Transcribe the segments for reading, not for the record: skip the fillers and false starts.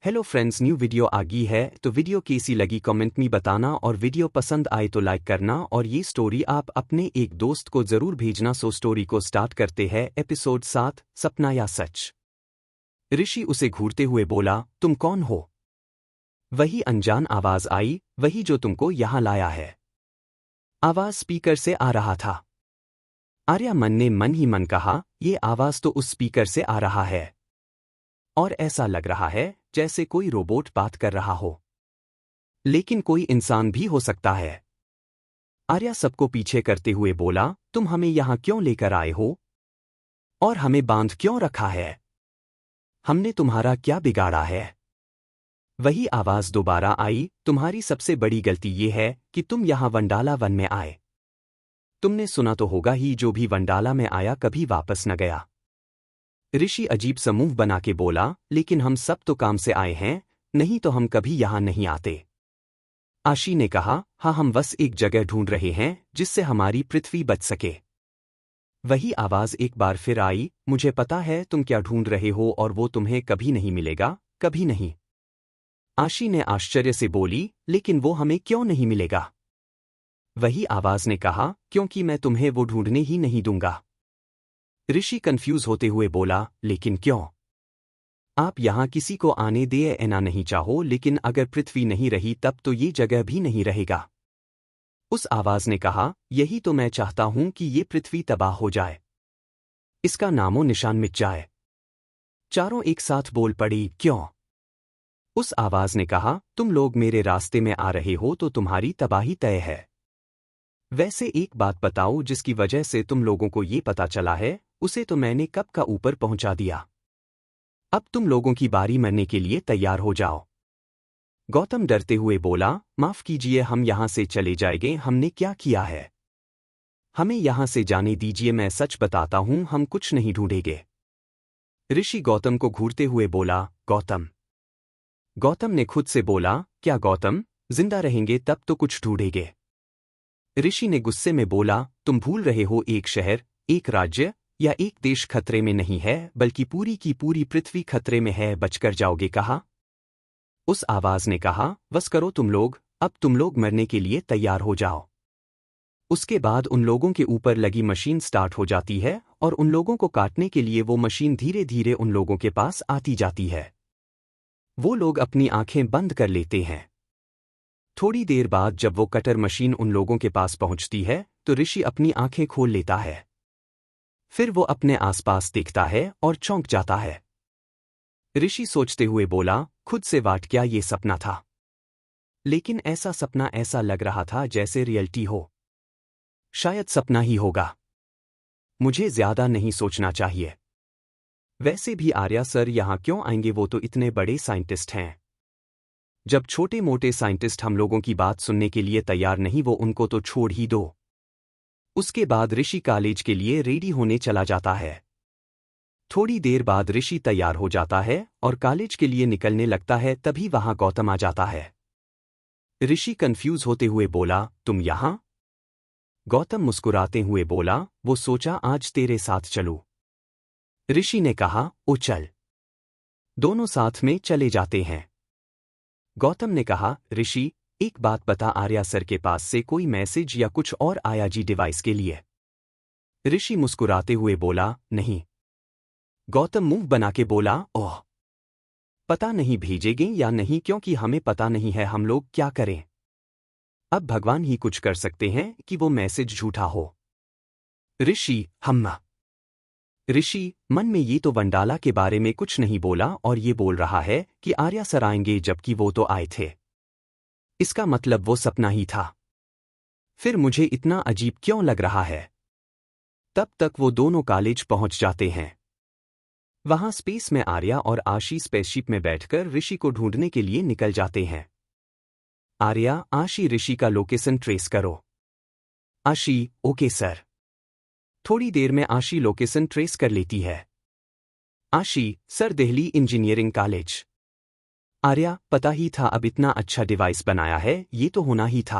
Hello friends, new video आ गई है तो वीडियो कैसी लगी कमेंट में बताना और वीडियो पसंद आए तो लाइक करना और ये स्टोरी आप अपने एक दोस्त को जरूर भेजना। सो स्टोरी को स्टार्ट करते हैं। एपिसोड 7, सपना या सच। ऋषि उसे घूरते हुए बोला, तुम कौन हो? वही अनजान आवाज आई, वही जो तुमको यहां लाया है। आवाज स्पीकर से आ रहा था। आर्या मन ने मन ही मन कहा, ये आवाज तो उस स्पीकर से आ रहा है और ऐसा लग रहा है जैसे कोई रोबोट बात कर रहा हो, लेकिन कोई इंसान भी हो सकता है। आर्या सबको पीछे करते हुए बोला, तुम हमें यहां क्यों लेकर आए हो और हमें बांध क्यों रखा है? हमने तुम्हारा क्या बिगाड़ा है? वही आवाज दोबारा आई, तुम्हारी सबसे बड़ी गलती ये है कि तुम यहां वंडाला वन में आए। तुमने सुना तो होगा ही, जो भी वंडाला में आया कभी वापस न गया। ऋषि अजीब सा मुंह बना के बोला, लेकिन हम सब तो काम से आए हैं, नहीं तो हम कभी यहां नहीं आते। आशी ने कहा, हाँ, हम बस एक जगह ढूंढ रहे हैं जिससे हमारी पृथ्वी बच सके। वही आवाज एक बार फिर आई, मुझे पता है तुम क्या ढूंढ रहे हो और वो तुम्हें कभी नहीं मिलेगा, कभी नहीं। आशी ने आश्चर्य से बोली, लेकिन वो हमें क्यों नहीं मिलेगा? वही आवाज ने कहा, क्योंकि मैं तुम्हें वो ढूंढने ही नहीं दूंगा। ऋषि कंफ्यूज होते हुए बोला, लेकिन क्यों? आप यहां किसी को आने दे ना नहीं चाहो, लेकिन अगर पृथ्वी नहीं रही तब तो ये जगह भी नहीं रहेगा। उस आवाज ने कहा, यही तो मैं चाहता हूं कि ये पृथ्वी तबाह हो जाए, इसका नामो निशान मिट जाए। चारों एक साथ बोल पड़ी, क्यों? उस आवाज ने कहा, तुम लोग मेरे रास्ते में आ रहे हो तो तुम्हारी तबाही तय है। वैसे एक बात बताओ, जिसकी वजह से तुम लोगों को ये पता चला है, उसे तो मैंने कब का ऊपर पहुंचा दिया। अब तुम लोगों की बारी, मरने के लिए तैयार हो जाओ। गौतम डरते हुए बोला, माफ कीजिए, हम यहां से चले जाएंगे। हमने क्या किया है? हमें यहां से जाने दीजिए, मैं सच बताता हूं, हम कुछ नहीं ढूंढेंगे। ऋषि गौतम को घूरते हुए बोला, गौतम। गौतम ने खुद से बोला, क्या गौतम, जिंदा रहेंगे तब तो कुछ ढूंढेंगे। ऋषि ने गुस्से में बोला, तुम भूल रहे हो, एक शहर, एक राज्य या एक देश खतरे में नहीं है, बल्कि पूरी की पूरी पृथ्वी खतरे में है। बचकर जाओगे कहा? उस आवाज ने कहा, बस करो तुम लोग, अब तुम लोग मरने के लिए तैयार हो जाओ। उसके बाद उन लोगों के ऊपर लगी मशीन स्टार्ट हो जाती है और उन लोगों को काटने के लिए वो मशीन धीरे धीरे उन लोगों के पास आती जाती है। वो लोग अपनी आंखें बंद कर लेते हैं। थोड़ी देर बाद जब वो कटर मशीन उन लोगों के पास पहुंचती है तो ऋषि अपनी आंखें खोल लेता है। फिर वो अपने आसपास देखता है और चौंक जाता है। ऋषि सोचते हुए बोला, खुद से वाट, क्या ये सपना था? लेकिन ऐसा सपना, ऐसा लग रहा था जैसे रियलिटी हो। शायद सपना ही होगा। मुझे ज्यादा नहीं सोचना चाहिए। वैसे भी आर्या सर यहां क्यों आएंगे? वो तो इतने बड़े साइंटिस्ट हैं। जब छोटे मोटे साइंटिस्ट हम लोगों की बात सुनने के लिए तैयार नहीं, वो उनको तो छोड़ ही दो। उसके बाद ऋषि कॉलेज के लिए रेडी होने चला जाता है। थोड़ी देर बाद ऋषि तैयार हो जाता है और कॉलेज के लिए निकलने लगता है, तभी वहां गौतम आ जाता है। ऋषि कंफ्यूज होते हुए बोला, तुम यहां? गौतम मुस्कुराते हुए बोला, वो सोचा आज तेरे साथ चलूं। ऋषि ने कहा, ओ चल। दोनों साथ में चले जाते हैं। गौतम ने कहा, ऋषि एक बात बता, आर्या सर के पास से कोई मैसेज या कुछ और आया जी डिवाइस के लिए? ऋषि मुस्कुराते हुए बोला, नहीं। गौतम मुंह बना के बोला, ओह, पता नहीं भेजेंगे या नहीं, क्योंकि हमें पता नहीं है हम लोग क्या करें। अब भगवान ही कुछ कर सकते हैं कि वो मैसेज झूठा हो। ऋषि हम्मा। ऋषि मन में ये तो वंडाला के बारे में कुछ नहीं बोला और ये बोल रहा है कि आर्या सर आएंगे, जबकि वो तो आए थे। इसका मतलब वो सपना ही था। फिर मुझे इतना अजीब क्यों लग रहा है? तब तक वो दोनों कॉलेज पहुंच जाते हैं। वहां स्पेस में आर्या और आशी स्पेसशिप में बैठकर ऋषि को ढूंढने के लिए निकल जाते हैं। आर्या, आशी, ऋषि का लोकेशन ट्रेस करो। आशी, ओके सर। थोड़ी देर में आशी लोकेशन ट्रेस कर लेती है। आशी, sir, Delhi engineering college. Arya, पता ही था, अब इतना अच्छा डिवाइस बनाया है, ये तो होना ही था।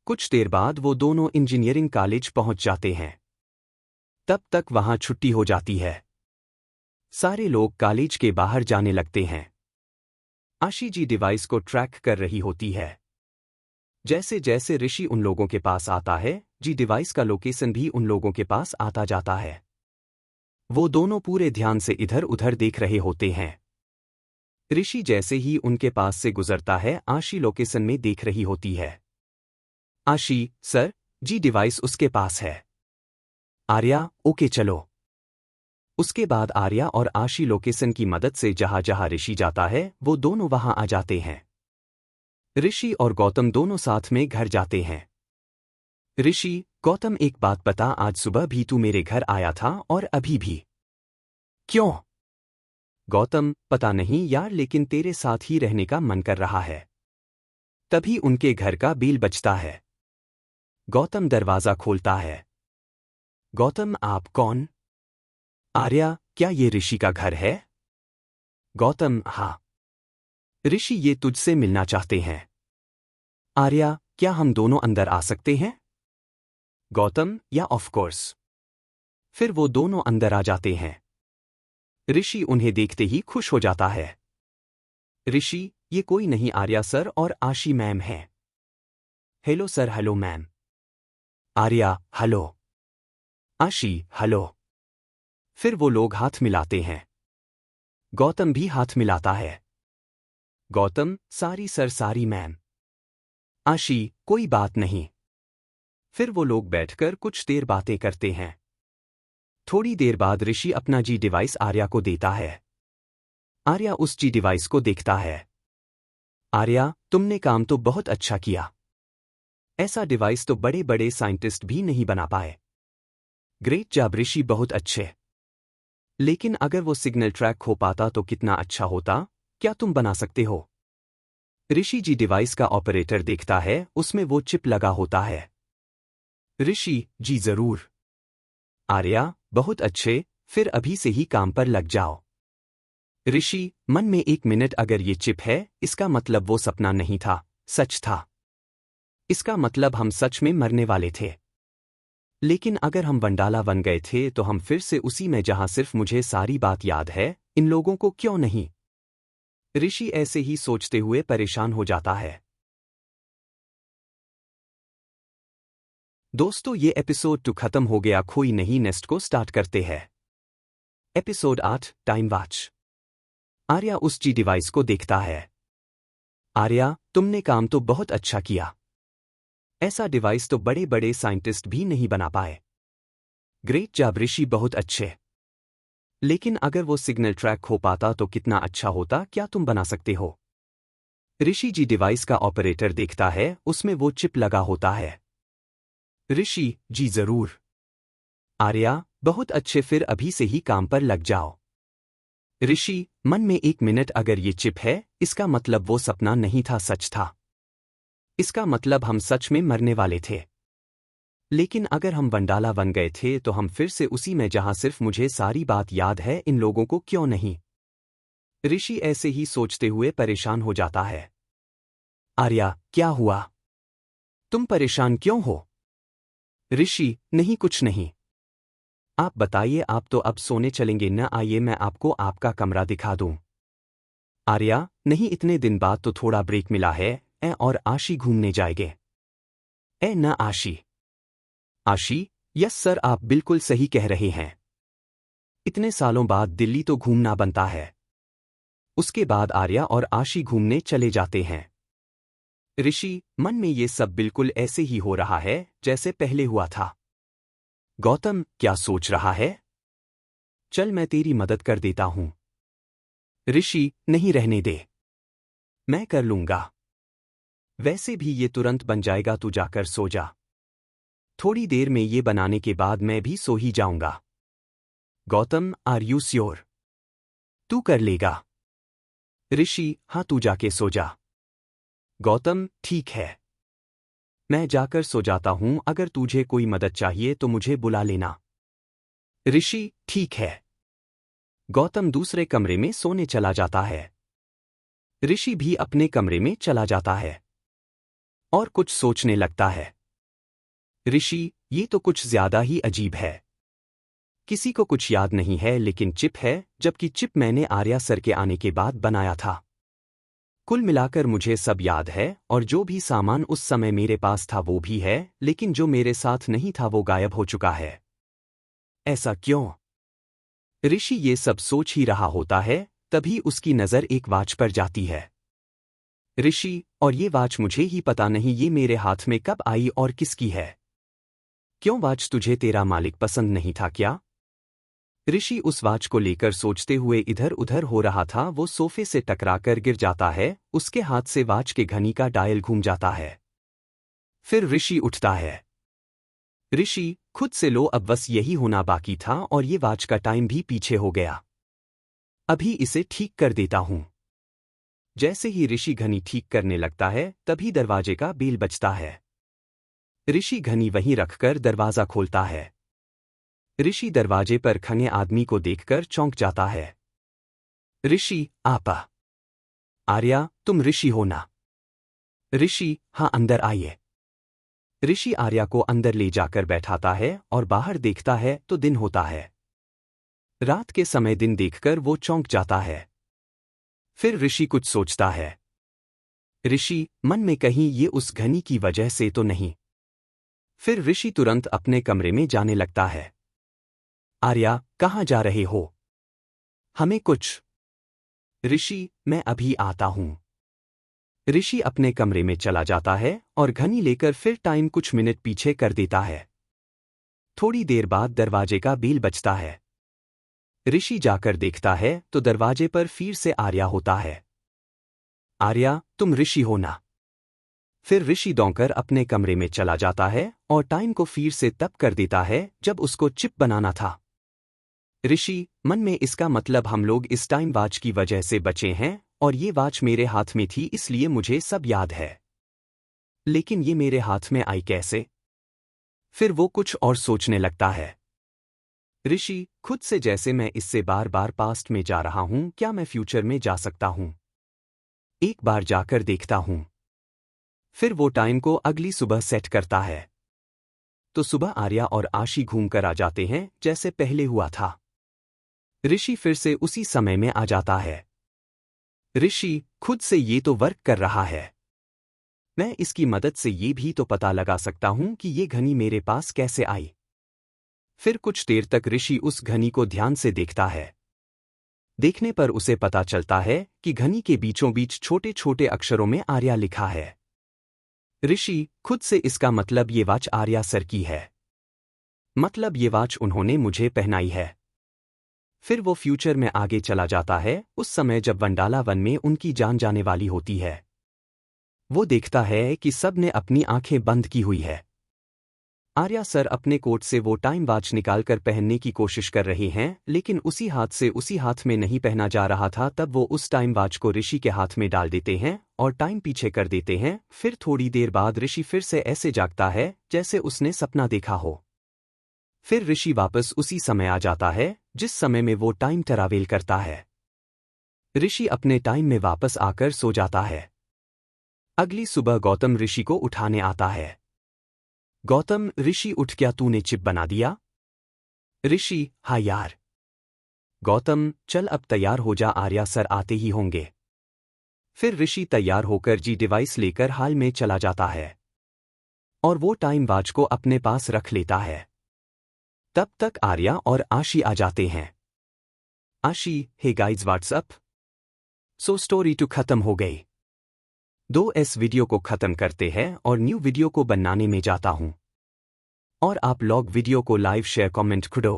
कुछ देर बाद वो दोनों इंजीनियरिंग कॉलेज पहुंच जाते हैं। तब तक वहां छुट्टी हो जाती है। सारे लोग कॉलेज के बाहर जाने लगते हैं। आशी जी डिवाइस को ट्रैक कर रही होती है। जैसे जैसे ऋषि उन लोगों के पास आता है, जी डिवाइस का लोकेशन भी उन लोगों के पास आता जाता है। वो दोनों पूरे ध्यान से इधर उधर देख रहे होते हैं। ऋषि जैसे ही उनके पास से गुजरता है, आशी लोकेशन में देख रही होती है। आशी, सर, जी डिवाइस उसके पास है। आर्या, ओके चलो। उसके बाद आर्या और आशी लोकेशन की मदद से जहां जहां ऋषि जाता है, वो दोनों वहां आ जाते हैं। ऋषि और गौतम दोनों साथ में घर जाते हैं। ऋषि, गौतम एक बात बता, आज सुबह भी तू मेरे घर आया था और अभी भी। क्यों? गौतम, पता नहीं यार, लेकिन तेरे साथ ही रहने का मन कर रहा है। तभी उनके घर का बेल बजता है। गौतम दरवाजा खोलता है। गौतम, आप कौन? आर्या, क्या ये ऋषि का घर है? गौतम, हाँ। ऋषि ये तुझसे मिलना चाहते हैं। आर्या, क्या हम दोनों अंदर आ सकते हैं? गौतम, या ऑफ कोर्स। फिर वो दोनों अंदर आ जाते हैं। ऋषि उन्हें देखते ही खुश हो जाता है। ऋषि, ये कोई नहीं, आर्या सर और आशी मैम हैं। Hello sir, hello ma'am. Arya, hello. आशी, हेलो। फिर वो लोग हाथ मिलाते हैं। गौतम भी हाथ मिलाता है। गौतम, सारी सर, सारी मैम। आशी, कोई बात नहीं। फिर वो लोग बैठकर कुछ देर बातें करते हैं। थोड़ी देर बाद ऋषि अपना जी डिवाइस आर्या को देता है। आर्या उस जी डिवाइस को देखता है। आर्या, तुमने काम तो बहुत अच्छा किया। ऐसा डिवाइस तो बड़े बड़े साइंटिस्ट भी नहीं बना पाए। ग्रेट जॉब ऋषि, बहुत अच्छे। लेकिन अगर वो सिग्नल ट्रैक हो पाता तो कितना अच्छा होता, क्या तुम बना सकते हो? ऋषि जी डिवाइस का ऑपरेटर देखता है, उसमें वो चिप लगा होता है। ऋषि, जी जरूर। आर्या, बहुत अच्छे, फिर अभी से ही काम पर लग जाओ। ऋषि, मन में एक मिनट, अगर ये चिप है, इसका मतलब वो सपना नहीं था, सच था। इसका मतलब हम सच में मरने वाले थे। लेकिन अगर हम वंडाला बन गए थे तो हम फिर से उसी में जहां सिर्फ मुझे सारी बात याद है, इन लोगों को क्यों नहीं? ऋषि ऐसे ही सोचते हुए परेशान हो जाता है। दोस्तों, ये एपिसोड 2 खत्म हो गया, कोई नहीं, नेक्स्ट को स्टार्ट करते हैं। Episode 8, time watch. आर्या उस जी डिवाइस को देखता है। आर्या, तुमने काम तो बहुत अच्छा किया। ऐसा डिवाइस तो बड़े बड़े साइंटिस्ट भी नहीं बना पाए। ग्रेट जॉब ऋषि, बहुत अच्छे। लेकिन अगर वो सिग्नल ट्रैक हो पाता तो कितना अच्छा होता, क्या तुम बना सकते हो? ऋषि जी डिवाइस का ऑपरेटर देखता है, उसमें वो चिप लगा होता है। ऋषि, जी जरूर। आर्या, बहुत अच्छे, फिर अभी से ही काम पर लग जाओ। ऋषि, मन में एक मिनट, अगर ये चिप है, इसका मतलब वो सपना नहीं था, सच था। इसका मतलब हम सच में मरने वाले थे। लेकिन अगर हम वंडाला बन गए थे तो हम फिर से उसी में जहां सिर्फ मुझे सारी बात याद है, इन लोगों को क्यों नहीं? ऋषि ऐसे ही सोचते हुए परेशान हो जाता है। आर्या, क्या हुआ? तुम परेशान क्यों हो? ऋषि, नहीं, कुछ नहीं। आप बताइए, आप तो अब सोने चलेंगे न? आइए मैं आपको आपका कमरा दिखा दूं। आर्या, नहीं, इतने दिन बाद तो थोड़ा ब्रेक मिला है, और आशी घूमने जाएंगे। न आशी। आशी, यस सर, आप बिल्कुल सही कह रहे हैं। इतने सालों बाद दिल्ली तो घूमना बनता है। उसके बाद आर्या और आशी घूमने चले जाते हैं। ऋषि, मन में ये सब बिल्कुल ऐसे ही हो रहा है जैसे पहले हुआ था। गौतम, क्या सोच रहा है? चल मैं तेरी मदद कर देता हूं। ऋषि, नहीं, रहने दे, मैं कर लूंगा। वैसे भी ये तुरंत बन जाएगा, तू जाकर सो जा। थोड़ी देर में ये बनाने के बाद मैं भी सो ही जाऊंगा। Gautam, are you sure? तू कर लेगा? ऋषि, हाँ, तू जाके सो जा। गौतम, ठीक है, मैं जाकर सो जाता हूं, अगर तुझे कोई मदद चाहिए तो मुझे बुला लेना। ऋषि, ठीक है। गौतम दूसरे कमरे में सोने चला जाता है। ऋषि भी अपने कमरे में चला जाता है और कुछ सोचने लगता है। ऋषि, ये तो कुछ ज्यादा ही अजीब है। किसी को कुछ याद नहीं है, लेकिन चिप है, जबकि चिप मैंने आर्या सर के आने के बाद बनाया था। कुल मिलाकर मुझे सब याद है और जो भी सामान उस समय मेरे पास था वो भी है, लेकिन जो मेरे साथ नहीं था वो गायब हो चुका है। ऐसा क्यों? ऋषि ये सब सोच ही रहा होता है, तभी उसकी नज़र एक वॉच पर जाती है। ऋषि, और ये वॉच मुझे ही पता नहीं ये मेरे हाथ में कब आई और किसकी है? क्यों वॉच तुझे तेरा मालिक पसंद नहीं था क्या? ऋषि उस वॉच को लेकर सोचते हुए इधर उधर हो रहा था। वो सोफे से टकराकर गिर जाता है, उसके हाथ से वॉच के घड़ी का डायल घूम जाता है। फिर ऋषि उठता है। ऋषि, खुद से लो, अब बस यही होना बाकी था और ये वॉच का टाइम भी पीछे हो गया। अभी इसे ठीक कर देता हूं। जैसे ही ऋषि घड़ी ठीक करने लगता है तभी दरवाजे का बेल बजता है। ऋषि घड़ी वहीं रखकर दरवाजा खोलता है। ऋषि दरवाजे पर खड़े आदमी को देखकर चौंक जाता है। ऋषि, आपा। आर्या, तुम ऋषि हो ना? ऋषि, हाँ, अंदर आइए। ऋषि आर्या को अंदर ले जाकर बैठाता है और बाहर देखता है तो दिन होता है। रात के समय दिन देखकर वो चौंक जाता है। फिर ऋषि कुछ सोचता है। ऋषि मन में कहीं ये उस घड़ी की वजह से तो नहीं। फिर ऋषि तुरंत अपने कमरे में जाने लगता है। आर्या, कहाँ जा रहे हो? हमें कुछ। ऋषि, मैं अभी आता हूं। ऋषि अपने कमरे में चला जाता है और घड़ी लेकर फिर टाइम कुछ मिनट पीछे कर देता है। थोड़ी देर बाद दरवाजे का बेल बजता है। ऋषि जाकर देखता है तो दरवाजे पर फिर से आर्या होता है। आर्या, तुम ऋषि हो ना? फिर ऋषि दौड़कर अपने कमरे में चला जाता है और टाइम को फिर से तब कर देता है जब उसको चिप बनाना था। ऋषि मन में, इसका मतलब हम लोग इस टाइम वॉच की वजह से बचे हैं और ये वॉच मेरे हाथ में थी इसलिए मुझे सब याद है। लेकिन ये मेरे हाथ में आई कैसे? फिर वो कुछ और सोचने लगता है। ऋषि खुद से, जैसे मैं इससे बार बार पास्ट में जा रहा हूं, क्या मैं फ्यूचर में जा सकता हूं? एक बार जाकर देखता हूं। फिर वो टाइम को अगली सुबह सेट करता है। तो सुबह आर्या और आशी घूमकर आ जाते हैं जैसे पहले हुआ था। ऋषि फिर से उसी समय में आ जाता है। ऋषि खुद से, ये तो वर्क कर रहा है। मैं इसकी मदद से ये भी तो पता लगा सकता हूं कि ये घड़ी मेरे पास कैसे आई। फिर कुछ देर तक ऋषि उस घड़ी को ध्यान से देखता है। देखने पर उसे पता चलता है कि घड़ी के बीचों बीच छोटे छोटे अक्षरों में आर्या लिखा है। ऋषि खुद से, इसका मतलब ये वॉच आर्या सर की है। मतलब ये वॉच उन्होंने मुझे पहनाई है। फिर वो फ्यूचर में आगे चला जाता है, उस समय जब वंडाला वन में उनकी जान जाने वाली होती है। वो देखता है कि सब ने अपनी आंखें बंद की हुई है। आर्या सर अपने कोट से वो टाइम वॉच निकालकर पहनने की कोशिश कर रहे हैं, लेकिन उसी हाथ से उसी हाथ में नहीं पहना जा रहा था। तब वो उस टाइम वॉच को ऋषि के हाथ में डाल देते हैं और टाइम पीछे कर देते हैं। फिर थोड़ी देर बाद ऋषि फिर से ऐसे जागता है जैसे उसने सपना देखा हो। फिर ऋषि वापस उसी समय आ जाता है जिस समय में वो टाइम ट्रैवल करता है। ऋषि अपने टाइम में वापस आकर सो जाता है। अगली सुबह गौतम ऋषि को उठाने आता है। गौतम, ऋषि उठ, क्या तूने चिप बना दिया? ऋषि, हाँ यार। गौतम, चल अब तैयार हो जा, आर्या सर आते ही होंगे। फिर ऋषि तैयार होकर जी डिवाइस लेकर हाल में चला जाता है और वो टाइम वॉच को अपने पास रख लेता है। तब तक आर्या और आशी आ जाते हैं। Ashi, hey guys, what's up. So story टू खत्म हो गई। इस वीडियो को खत्म करते हैं और न्यू वीडियो को बनाने में जाता हूं। और आप लोग वीडियो को लाइव शेयर कमेंट करो।